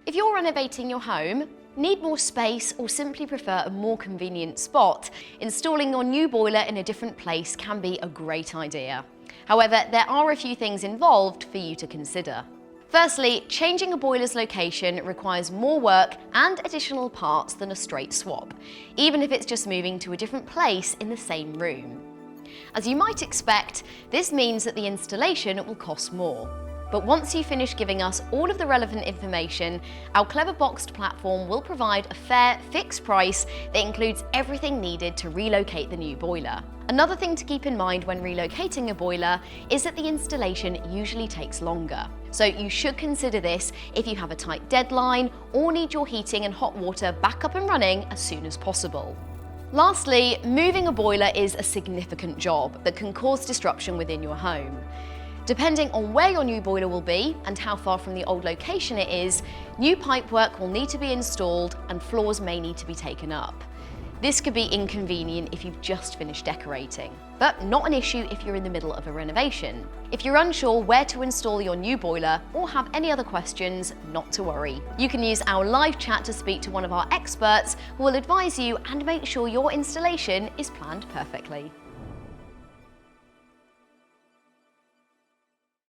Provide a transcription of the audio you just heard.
If you're renovating your home, need more space, or simply prefer a more convenient spot, installing your new boiler in a different place can be a great idea. However, there are a few things involved for you to consider. Firstly, changing a boiler's location requires more work and additional parts than a straight swap, even if it's just moving to a different place in the same room. As you might expect, this means that the installation will cost more. But once you finish giving us all of the relevant information, our clever BOXT platform will provide a fair, fixed price that includes everything needed to relocate the new boiler. Another thing to keep in mind when relocating a boiler is that the installation usually takes longer. So you should consider this if you have a tight deadline or need your heating and hot water back up and running as soon as possible. Lastly, moving a boiler is a significant job that can cause disruption within your home. Depending on where your new boiler will be and how far from the old location it is, new pipework will need to be installed and floors may need to be taken up. This could be inconvenient if you've just finished decorating, but not an issue if you're in the middle of a renovation. If you're unsure where to install your new boiler or have any other questions, not to worry. You can use our live chat to speak to one of our experts who will advise you and make sure your installation is planned perfectly.